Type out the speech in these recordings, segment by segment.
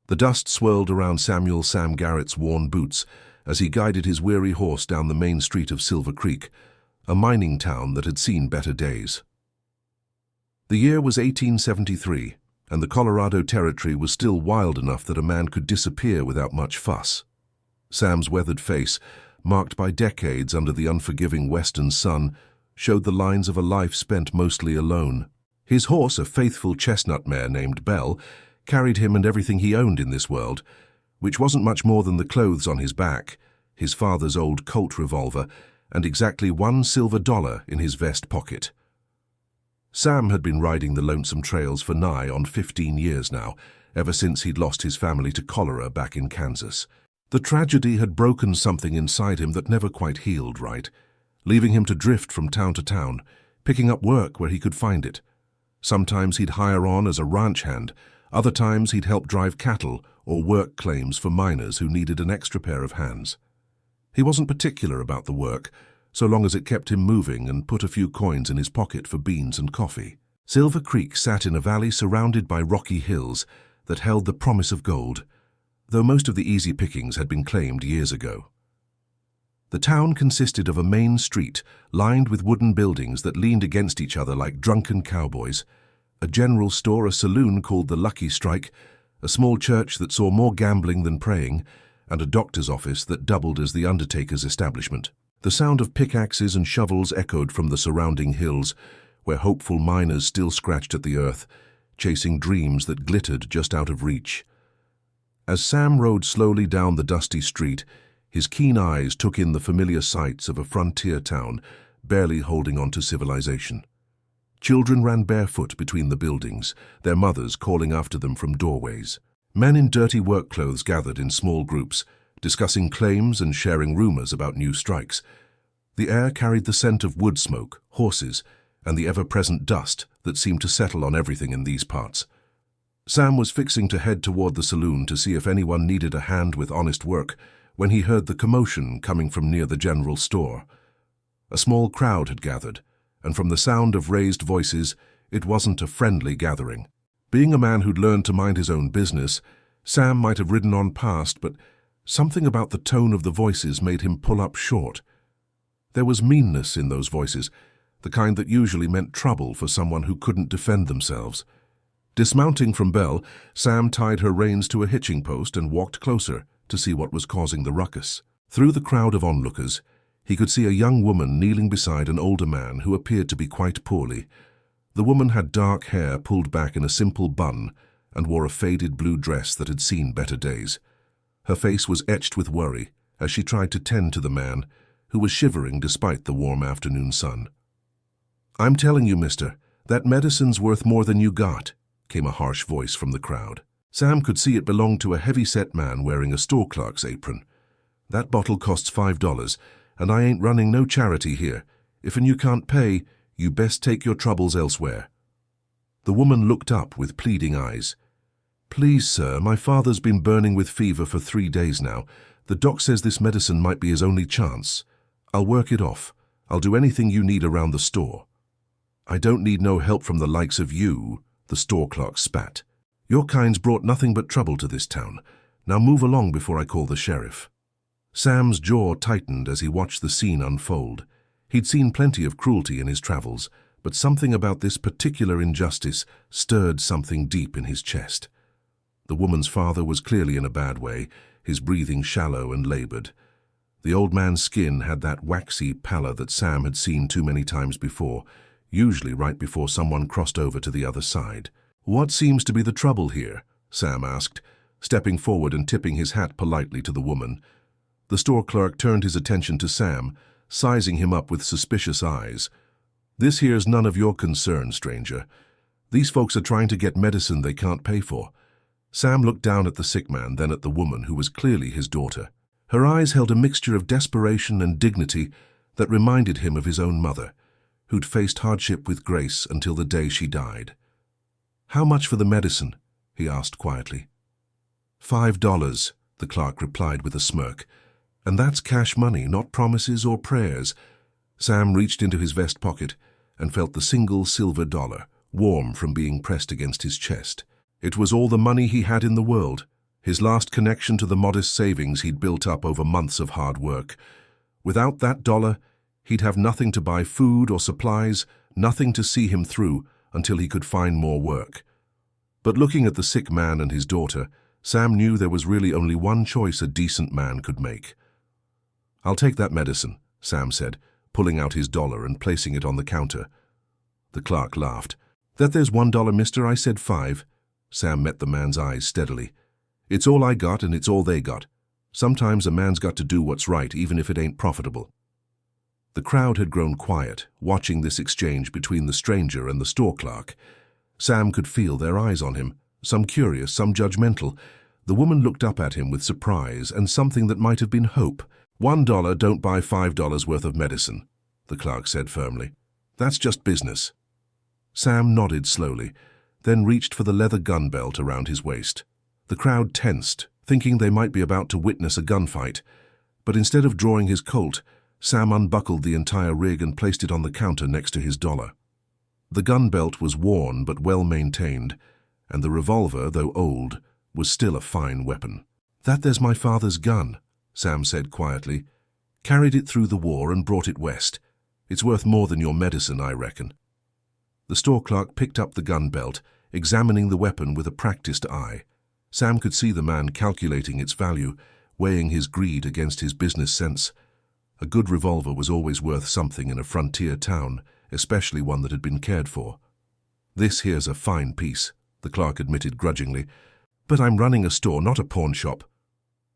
The dust swirled around Sam Garrett's worn boots as he guided his weary horse down the main street of Silver Creek, a mining town that had seen better days. The year was 1873, and the Colorado Territory was still wild enough that a man could disappear without much fuss. Sam's weathered face, marked by decades under the unforgiving western sun, showed the lines of a life spent mostly alone. His horse, a faithful chestnut mare named Belle, carried him and everything he owned in this world, which wasn't much more than the clothes on his back, his father's old Colt revolver, and exactly $1 silver in his vest pocket. Sam had been riding the lonesome trails for nigh on 15 years now, ever since he'd lost his family to cholera back in Kansas. The tragedy had broken something inside him that never quite healed right, leaving him to drift from town to town, picking up work where he could find it. Sometimes he'd hire on as a ranch hand, other times he'd help drive cattle or work claims for miners who needed an extra pair of hands. He wasn't particular about the work, so long as it kept him moving and put a few coins in his pocket for beans and coffee. Silver Creek sat in a valley surrounded by rocky hills that held the promise of gold, though most of the easy pickings had been claimed years ago. The town consisted of a main street lined with wooden buildings that leaned against each other like drunken cowboys, a general store, a saloon called the Lucky Strike, a small church that saw more gambling than praying, and a doctor's office that doubled as the undertaker's establishment. The sound of pickaxes and shovels echoed from the surrounding hills, where hopeful miners still scratched at the earth, chasing dreams that glittered just out of reach. As Sam rode slowly down the dusty street, his keen eyes took in the familiar sights of a frontier town, barely holding on to civilization. Children ran barefoot between the buildings, their mothers calling after them from doorways. Men in dirty work clothes gathered in small groups, discussing claims and sharing rumors about new strikes. The air carried the scent of wood smoke, horses, and the ever-present dust that seemed to settle on everything in these parts. Sam was fixing to head toward the saloon to see if anyone needed a hand with honest work when he heard the commotion coming from near the general store. A small crowd had gathered, and from the sound of raised voices, it wasn't a friendly gathering. Being a man who'd learned to mind his own business, Sam might have ridden on past, but something about the tone of the voices made him pull up short. There was meanness in those voices, the kind that usually meant trouble for someone who couldn't defend themselves. Dismounting from Belle, Sam tied her reins to a hitching post and walked closer to see what was causing the ruckus. Through the crowd of onlookers, he could see a young woman kneeling beside an older man who appeared to be quite poorly. The woman had dark hair pulled back in a simple bun and wore a faded blue dress that had seen better days. Her face was etched with worry as she tried to tend to the man, who was shivering despite the warm afternoon sun. "I'm telling you, mister, that medicine's worth more than you got," came a harsh voice from the crowd. Sam could see it belonged to a heavy-set man wearing a store clerk's apron. "That bottle costs $5, and I ain't running no charity here. If you can't pay, you best take your troubles elsewhere." The woman looked up with pleading eyes. "Please, sir, my father's been burning with fever for 3 days now. The doc says this medicine might be his only chance. I'll work it off. I'll do anything you need around the store." "I don't need no help from the likes of you," the store clerk spat. "Your kind's brought nothing but trouble to this town. Now move along before I call the sheriff." Sam's jaw tightened as he watched the scene unfold. He'd seen plenty of cruelty in his travels, but something about this particular injustice stirred something deep in his chest. The woman's father was clearly in a bad way, his breathing shallow and labored. The old man's skin had that waxy pallor that Sam had seen too many times before, usually right before someone crossed over to the other side. "What seems to be the trouble here?" Sam asked, stepping forward and tipping his hat politely to the woman. The store clerk turned his attention to Sam, sizing him up with suspicious eyes. "This here's none of your concern, stranger. These folks are trying to get medicine they can't pay for." Sam looked down at the sick man, then at the woman, who was clearly his daughter. Her eyes held a mixture of desperation and dignity that reminded him of his own mother, who'd faced hardship with grace until the day she died. "How much for the medicine?" he asked quietly. $5, the clerk replied with a smirk. "And that's cash money, not promises or prayers." Sam reached into his vest pocket and felt the single silver dollar, warm from being pressed against his chest. It was all the money he had in the world. his last connection to the modest savings he'd built up over months of hard work. Without that dollar, he'd have nothing to buy food or supplies, nothing to see him through until he could find more work. But looking at the sick man and his daughter, Sam knew there was really only one choice a decent man could make. "I'll take that medicine," Sam said, pulling out his dollar and placing it on the counter. The clerk laughed. "That there's $1, mister, I said 5. Sam met the man's eyes steadily. "It's all I got and it's all they got. Sometimes a man's got to do what's right, even if it ain't profitable." The crowd had grown quiet, watching this exchange between the stranger and the store clerk. Sam could feel their eyes on him, some curious, some judgmental. The woman looked up at him with surprise and something that might have been hope. $1 don't buy $5 worth of medicine," the clerk said firmly. "That's just business." Sam nodded slowly, then reached for the leather gun belt around his waist. The crowd tensed, thinking they might be about to witness a gunfight. But instead of drawing his Colt, Sam unbuckled the entire rig and placed it on the counter next to his dollar. The gun belt was worn but well maintained, and the revolver, though old, was still a fine weapon. "That there's my father's gun," Sam said quietly. "Carried it through the war and brought it west. It's worth more than your medicine, I reckon." The store clerk picked up the gun belt, examining the weapon with a practiced eye. Sam could see the man calculating its value, weighing his greed against his business sense. A good revolver was always worth something in a frontier town, especially one that had been cared for. "This here's a fine piece," the clerk admitted grudgingly. "But I'm running a store, not a pawn shop."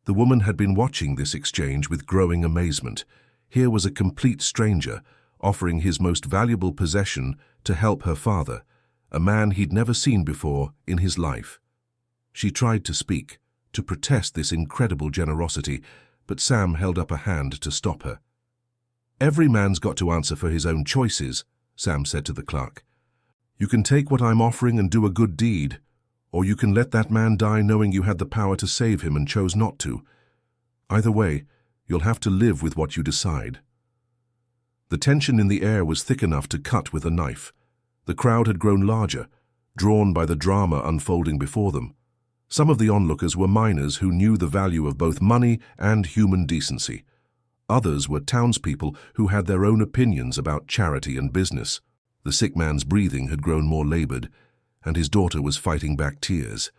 The woman had been watching this exchange with growing amazement. Here was a complete stranger, offering his most valuable possession to help her father, a man he'd never seen before in his life. She tried to speak, to protest this incredible generosity, but Sam held up a hand to stop her. "Every man's got to answer for his own choices," Sam said to the clerk. "You can take what I'm offering and do a good deed, or you can let that man die knowing you had the power to save him and chose not to. Either way, you'll have to live with what you decide." The tension in the air was thick enough to cut with a knife. The crowd had grown larger, drawn by the drama unfolding before them. Some of the onlookers were miners who knew the value of both money and human decency. Others were townspeople who had their own opinions about charity and business. The sick man's breathing had grown more labored, and his daughter was fighting back tears.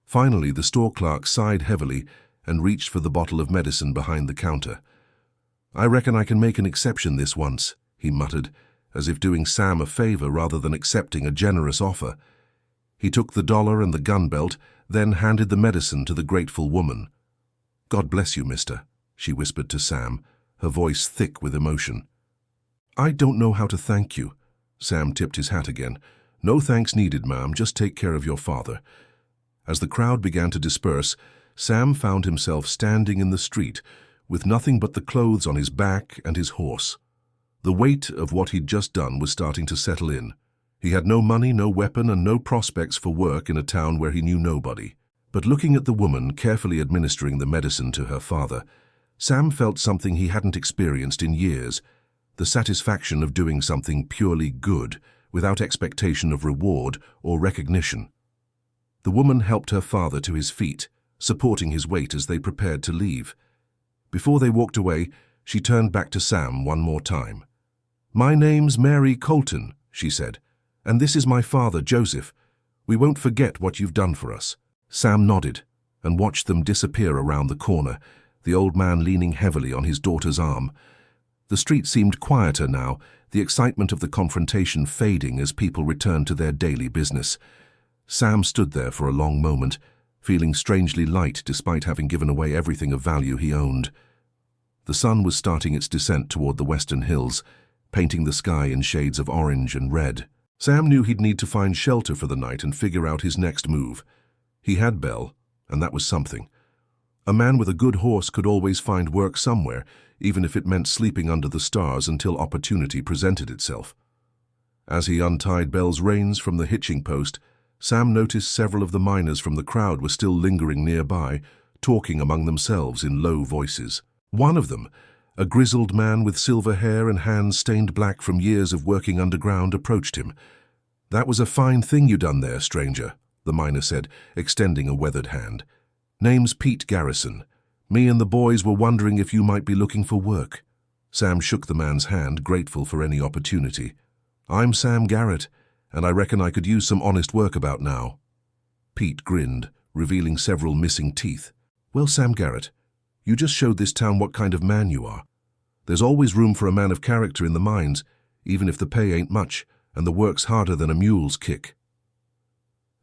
Finally, the store clerk sighed heavily and reached for the bottle of medicine behind the counter. "I reckon I can make an exception this once," he muttered, as if doing Sam a favor rather than accepting a generous offer. He took the dollar and the gun belt, then handed the medicine to the grateful woman. "God bless you, mister," she whispered to Sam, her voice thick with emotion. "I don't know how to thank you." Sam tipped his hat again. "No thanks needed, ma'am. Just take care of your father." As the crowd began to disperse, Sam found himself standing in the street, with nothing but the clothes on his back and his horse. The weight of what he'd just done was starting to settle in. He had no money, no weapon, and no prospects for work in a town where he knew nobody. But looking at the woman carefully administering the medicine to her father, Sam felt something he hadn't experienced in years, the satisfaction of doing something purely good, without expectation of reward or recognition. The woman helped her father to his feet, supporting his weight as they prepared to leave. Before they walked away, she turned back to Sam one more time. "My name's Mary Colton," she said, "and this is my father, Joseph. We won't forget what you've done for us." Sam nodded and watched them disappear around the corner, the old man leaning heavily on his daughter's arm. The street seemed quieter now, the excitement of the confrontation fading as people returned to their daily business. Sam stood there for a long moment, feeling strangely light despite having given away everything of value he owned. The sun was starting its descent toward the western hills, painting the sky in shades of orange and red. Sam knew he'd need to find shelter for the night and figure out his next move. He had Belle, and that was something. A man with a good horse could always find work somewhere, even if it meant sleeping under the stars until opportunity presented itself. As he untied Belle's reins from the hitching post, Sam noticed several of the miners from the crowd were still lingering nearby, talking among themselves in low voices. One of them, a grizzled man with silver hair and hands stained black from years of working underground, approached him. "That was a fine thing you done there, stranger," the miner said, extending a weathered hand. "Name's Pete Garrison. Me and the boys were wondering if you might be looking for work." Sam shook the man's hand, grateful for any opportunity. "I'm Sam Garrett, and I reckon I could use some honest work about now." Pete grinned, revealing several missing teeth. "Well, Sam Garrett, you just showed this town what kind of man you are. There's always room for a man of character in the mines, even if the pay ain't much and the work's harder than a mule's kick."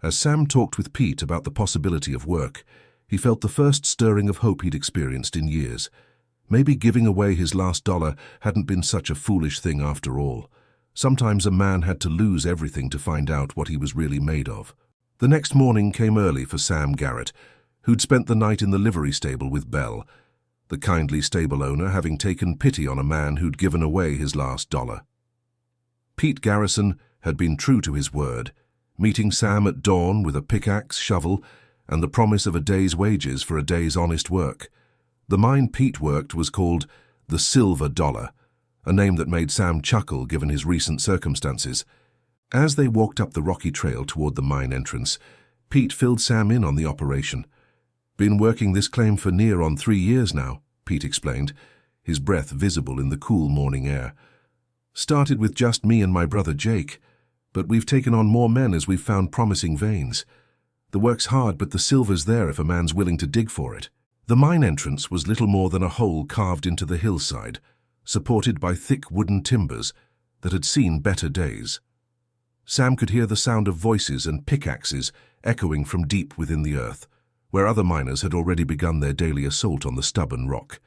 As Sam talked with Pete about the possibility of work, he felt the first stirring of hope he'd experienced in years. Maybe giving away his last dollar hadn't been such a foolish thing after all. Sometimes a man had to lose everything to find out what he was really made of. The next morning came early for Sam Garrett, who'd spent the night in the livery stable with Belle, the kindly stable owner having taken pity on a man who'd given away his last dollar. Pete Garrison had been true to his word, meeting Sam at dawn with a pickaxe, shovel, and the promise of a day's wages for a day's honest work. The mine Pete worked was called the Silver Dollar, a name that made Sam chuckle given his recent circumstances. As they walked up the rocky trail toward the mine entrance, Pete filled Sam in on the operation. "Been working this claim for near on 3 years now," Pete explained, his breath visible in the cool morning air. "Started with just me and my brother Jake, but we've taken on more men as we've found promising veins. The work's hard, but the silver's there if a man's willing to dig for it." The mine entrance was little more than a hole carved into the hillside, supported by thick wooden timbers that had seen better days. Sam could hear the sound of voices and pickaxes echoing from deep within the earth, where other miners had already begun their daily assault on the stubborn rock.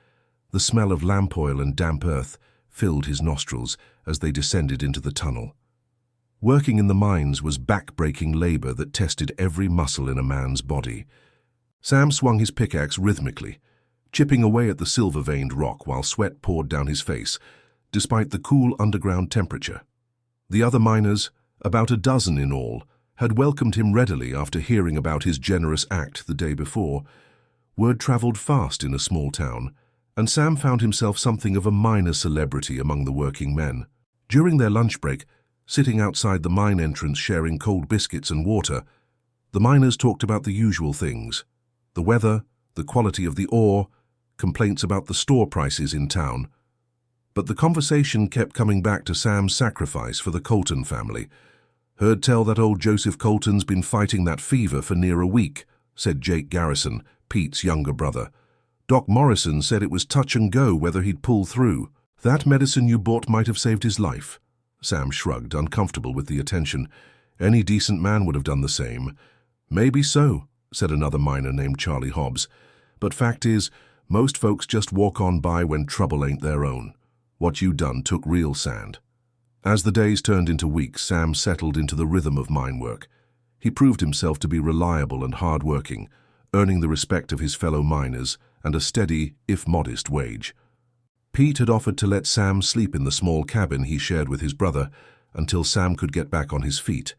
The smell of lamp oil and damp earth filled his nostrils as they descended into the tunnel. Working in the mines was back-breaking labor that tested every muscle in a man's body. Sam swung his pickaxe rhythmically, chipping away at the silver-veined rock while sweat poured down his face, despite the cool underground temperature. The other miners, about a dozen in all, had welcomed him readily after hearing about his generous act the day before. Word traveled fast in a small town, and Sam found himself something of a minor celebrity among the working men. During their lunch break, sitting outside the mine entrance sharing cold biscuits and water, the miners talked about the usual things: the weather, the quality of the ore, complaints about the store prices in town. But the conversation kept coming back to Sam's sacrifice for the Colton family. "Heard tell that old Joseph Colton's been fighting that fever for near a week," said Jake Garrison, Pete's younger brother. "Doc Morrison said it was touch and go whether he'd pull through. That medicine you bought might have saved his life." Sam shrugged, uncomfortable with the attention. "Any decent man would have done the same." "Maybe so," said another miner named Charlie Hobbs. "But fact is, most folks just walk on by when trouble ain't their own. What you done took real sand." As the days turned into weeks, Sam settled into the rhythm of mine work. He proved himself to be reliable and hard-working, earning the respect of his fellow miners and a steady, if modest, wage. Pete had offered to let Sam sleep in the small cabin he shared with his brother until Sam could get back on his feet,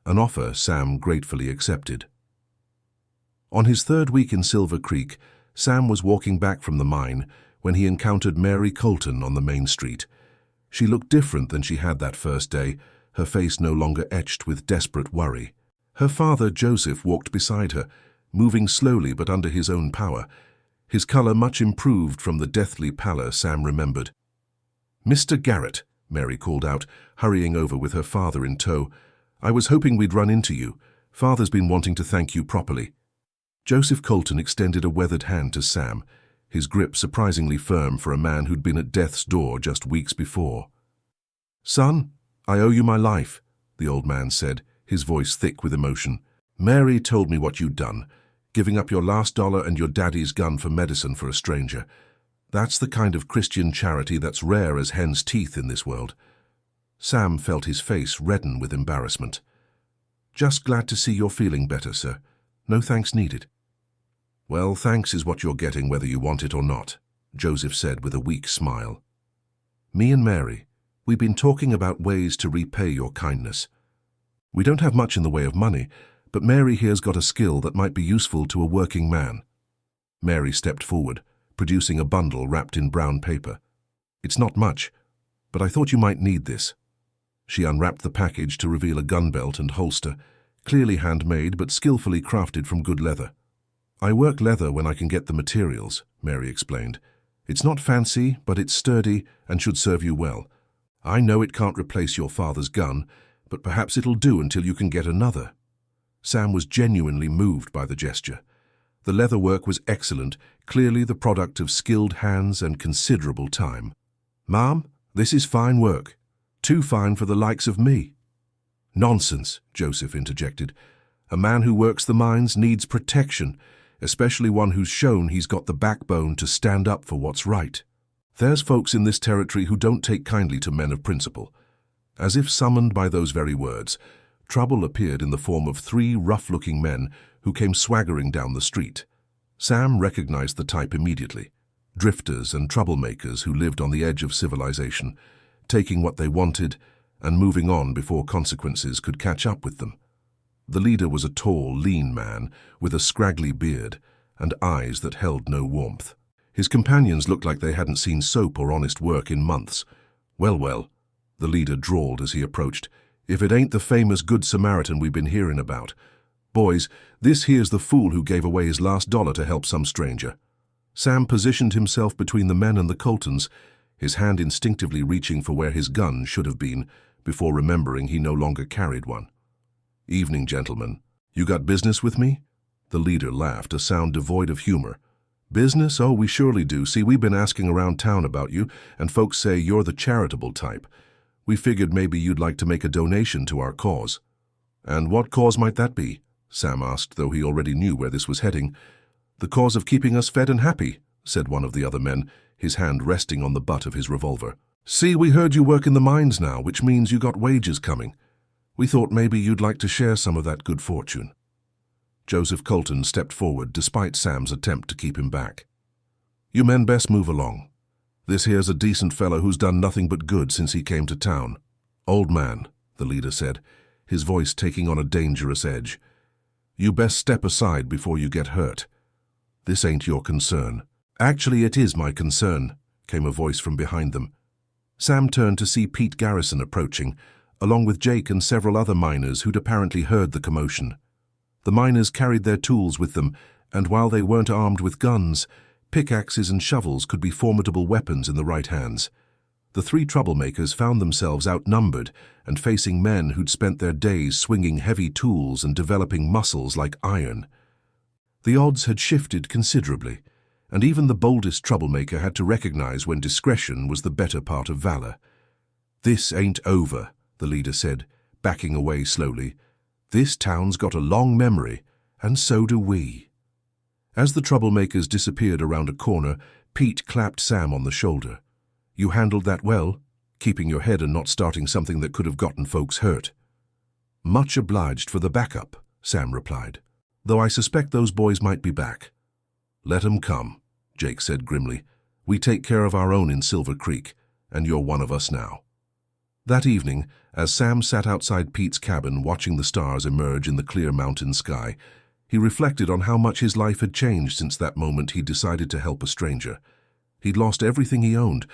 an offer Sam gratefully accepted. On his 3rd week in Silver Creek, Sam was walking back from the mine when he encountered Mary Colton on the main street. She looked different than she had that first day, her face no longer etched with desperate worry. Her father, Joseph, walked beside her, moving slowly but under his own power, his color much improved from the deathly pallor Sam remembered. "Mr. Garrett," Mary called out, hurrying over with her father in tow. "I was hoping we'd run into you. Father's been wanting to thank you properly." Joseph Colton extended a weathered hand to Sam, his grip surprisingly firm for a man who'd been at death's door just weeks before. "Son, I owe you my life," the old man said, his voice thick with emotion. "Mary told me what you'd done, giving up your last dollar and your daddy's gun for medicine for a stranger. That's the kind of Christian charity that's rare as hen's teeth in this world." Sam felt his face redden with embarrassment. "Just glad to see you're feeling better, sir. No thanks needed." "Well, thanks is what you're getting whether you want it or not," Joseph said with a weak smile. "Me and Mary, we've been talking about ways to repay your kindness. We don't have much in the way of money, but Mary here's got a skill that might be useful to a working man." Mary stepped forward, producing a bundle wrapped in brown paper. "It's not much, but I thought you might need this." She unwrapped the package to reveal a gun belt and holster, clearly handmade but skillfully crafted from good leather. I work leather when I can get the materials, Mary explained. It's not fancy, but it's sturdy and should serve you well. I know it can't replace your father's gun, but perhaps it'll do until you can get another. Sam was genuinely moved by the gesture. The leather work was excellent, clearly the product of skilled hands and considerable time. Ma'am, this is fine work. Too fine for the likes of me. Nonsense, Joseph interjected. A man who works the mines needs protection, especially one who's shown he's got the backbone to stand up for what's right. There's folks in this territory who don't take kindly to men of principle. As if summoned by those very words, trouble appeared in the form of 3 rough-looking men who came swaggering down the street. Sam recognized the type immediately. Drifters and troublemakers who lived on the edge of civilization, taking what they wanted and moving on before consequences could catch up with them. The leader was a tall, lean man with a scraggly beard and eyes that held no warmth. His companions looked like they hadn't seen soap or honest work in months. Well, the leader drawled as he approached, if it ain't the famous Good Samaritan we've been hearing about. Boys, this here's the fool who gave away his last dollar to help some stranger. Sam positioned himself between the men and the Coltons, his hand instinctively reaching for where his gun should have been, before remembering he no longer carried one. Evening, gentlemen. You got business with me? The leader laughed, a sound devoid of humor. Business? Oh, we surely do. See, we've been asking around town about you, and folks say you're the charitable type. We figured maybe you'd like to make a donation to our cause. And what cause might that be? Sam asked, though he already knew where this was heading. The cause of keeping us fed and happy, said one of the other men, his hand resting on the butt of his revolver. See, we heard you work in the mines now, which means you got wages coming. We thought maybe you'd like to share some of that good fortune. Joseph Colton stepped forward, despite Sam's attempt to keep him back. You men best move along. This here's a decent fellow who's done nothing but good since he came to town. Old man, the leader said, his voice taking on a dangerous edge. You best step aside before you get hurt. This ain't your concern. Actually, it is my concern, came a voice from behind them. Sam turned to see Pete Garrison approaching, along with Jake and several other miners who'd apparently heard the commotion. The miners carried their tools with them, and while they weren't armed with guns, pickaxes and shovels could be formidable weapons in the right hands. The 3 troublemakers found themselves outnumbered and facing men who'd spent their days swinging heavy tools and developing muscles like iron. The odds had shifted considerably, and even the boldest troublemaker had to recognize when discretion was the better part of valor. This ain't over, the leader said, backing away slowly. This town's got a long memory, and so do we. As the troublemakers disappeared around a corner, Pete clapped Sam on the shoulder. You handled that well, keeping your head and not starting something that could have gotten folks hurt. Much obliged for the backup, Sam replied, though I suspect those boys might be back. Let 'em come, Jake said grimly. We take care of our own in Silver Creek, and you're one of us now. That evening, as Sam sat outside Pete's cabin watching the stars emerge in the clear mountain sky, he reflected on how much his life had changed since that moment he'd decided to help a stranger. He'd lost everything he owned,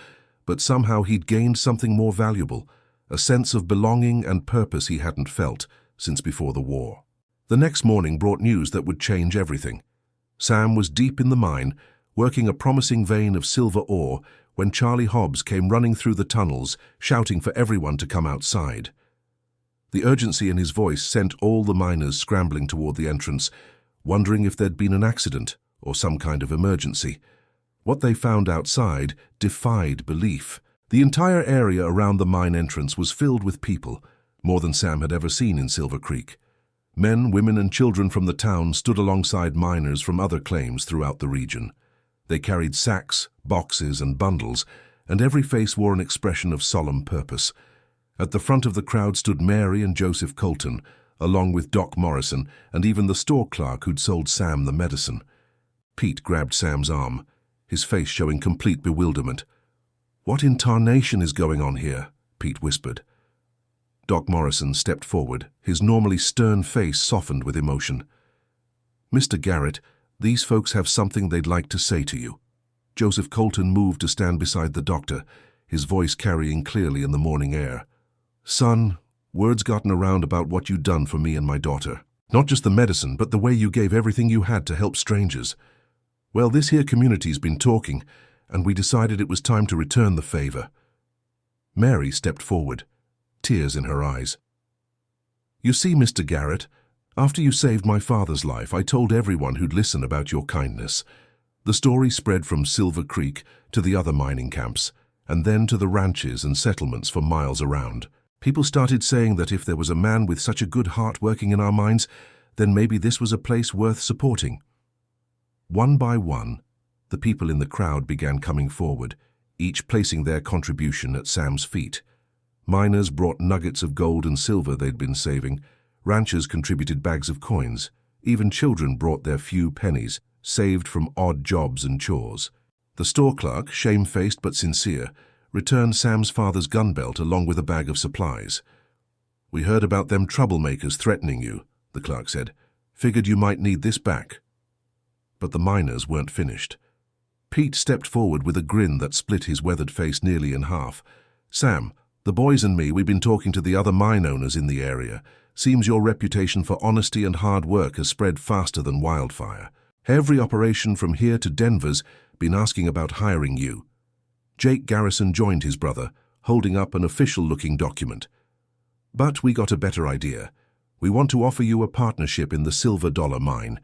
but somehow he'd gained something more valuable, a sense of belonging and purpose he hadn't felt since before the war. The next morning brought news that would change everything. Sam was deep in the mine, working a promising vein of silver ore, when Charlie Hobbs came running through the tunnels, shouting for everyone to come outside. The urgency in his voice sent all the miners scrambling toward the entrance, wondering if there'd been an accident or some kind of emergency. What they found outside defied belief. The entire area around the mine entrance was filled with people, more than Sam had ever seen in Silver Creek. Men, women, and children from the town stood alongside miners from other claims throughout the region. They carried sacks, boxes, and bundles, and every face wore an expression of solemn purpose. At the front of the crowd stood Mary and Joseph Colton, along with Doc Morrison and even the store clerk who'd sold Sam the medicine. Pete grabbed Sam's arm, his face showing complete bewilderment. "What in tarnation is going on here?" Pete whispered. Doc Morrison stepped forward, his normally stern face softened with emotion. "Mr. Garrett, these folks have something they'd like to say to you." Joseph Colton moved to stand beside the doctor, his voice carrying clearly in the morning air. "Son, word's gotten around about what you'd done for me and my daughter. Not just the medicine, but the way you gave everything you had to help strangers. Well, this here community's been talking, and we decided it was time to return the favor." Mary stepped forward, tears in her eyes. "You see, Mr. Garrett, after you saved my father's life, I told everyone who'd listen about your kindness. The story spread from Silver Creek to the other mining camps, and then to the ranches and settlements for miles around. People started saying that if there was a man with such a good heart working in our mines, then maybe this was a place worth supporting." One by one, the people in the crowd began coming forward, each placing their contribution at Sam's feet. Miners brought nuggets of gold and silver they'd been saving. Ranchers contributed bags of coins. Even children brought their few pennies, saved from odd jobs and chores. The store clerk, shamefaced but sincere, returned Sam's father's gun belt along with a bag of supplies. "We heard about them troublemakers threatening you," the clerk said. "Figured you might need this back." But the miners weren't finished. Pete stepped forward with a grin that split his weathered face nearly in half. "Sam, the boys and me, we've been talking to the other mine owners in the area. Seems your reputation for honesty and hard work has spread faster than wildfire. Every operation from here to Denver's been asking about hiring you." Jake Garrison joined his brother, holding up an official-looking document. "But we got a better idea. We want to offer you a partnership in the Silver Dollar mine.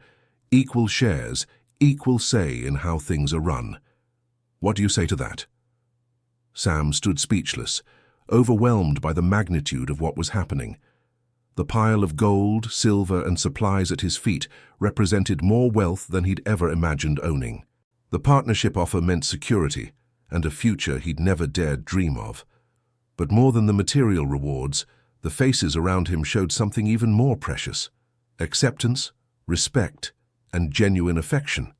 Equal shares, equal say in how things are run. What do you say to that?" Sam stood speechless, overwhelmed by the magnitude of what was happening. The pile of gold, silver, and supplies at his feet represented more wealth than he'd ever imagined owning. The partnership offer meant security, and a future he'd never dared dream of. But more than the material rewards, the faces around him showed something even more precious: acceptance, respect, and genuine affection.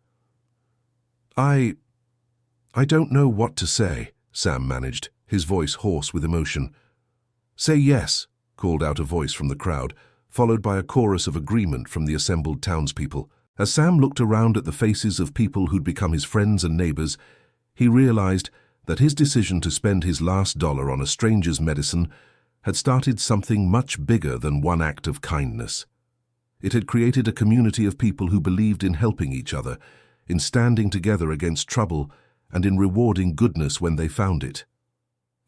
I don't know what to say," Sam managed, his voice hoarse with emotion. "Say yes," called out a voice from the crowd, followed by a chorus of agreement from the assembled townspeople. As Sam looked around at the faces of people who'd become his friends and neighbors, he realized that his decision to spend his last dollar on a stranger's medicine had started something much bigger than one act of kindness. It had created a community of people who believed in helping each other, in standing together against trouble, and in rewarding goodness when they found it.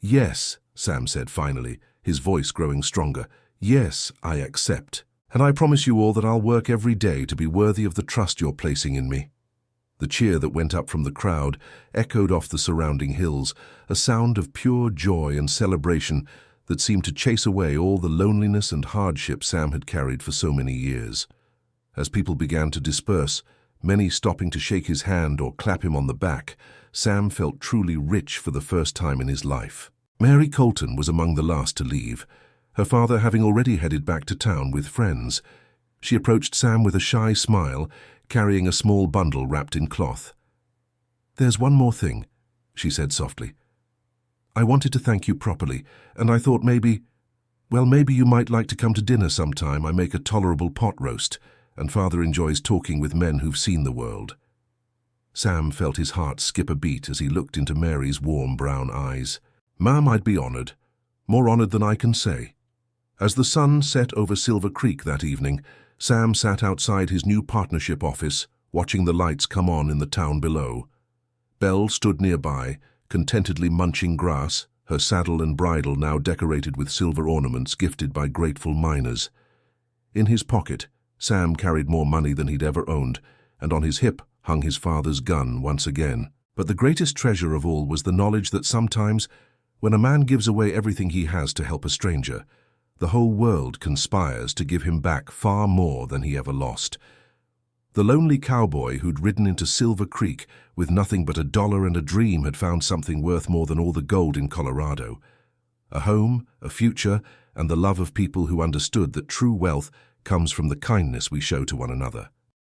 "Yes," Sam said finally, his voice growing stronger. "Yes, I accept. And I promise you all that I'll work every day to be worthy of the trust you're placing in me." The cheer that went up from the crowd echoed off the surrounding hills, a sound of pure joy and celebration that seemed to chase away all the loneliness and hardship Sam had carried for so many years. As people began to disperse, many stopping to shake his hand or clap him on the back, Sam felt truly rich for the first time in his life. Mary Colton was among the last to leave, her father having already headed back to town with friends. She approached Sam with a shy smile, carrying a small bundle wrapped in cloth. "There's one more thing," she said softly. "I wanted to thank you properly, and I thought maybe you might like to come to dinner sometime. I make a tolerable pot roast, and Father enjoys talking with men who've seen the world." Sam felt his heart skip a beat as he looked into Mary's warm brown eyes. "Ma'am, I'd be honored, more honored than I can say." As the sun set over Silver Creek that evening, Sam sat outside his new partnership office, watching the lights come on in the town below. Belle stood nearby, contentedly munching grass, her saddle and bridle now decorated with silver ornaments gifted by grateful miners. In his pocket, Sam carried more money than he'd ever owned, and on his hip hung his father's gun once again. But the greatest treasure of all was the knowledge that sometimes, when a man gives away everything he has to help a stranger, the whole world conspires to give him back far more than he ever lost. The lonely cowboy who'd ridden into Silver Creek with nothing but $1 and a dream had found something worth more than all the gold in Colorado. A home, a future, and the love of people who understood that true wealth comes from the kindness we show to one another.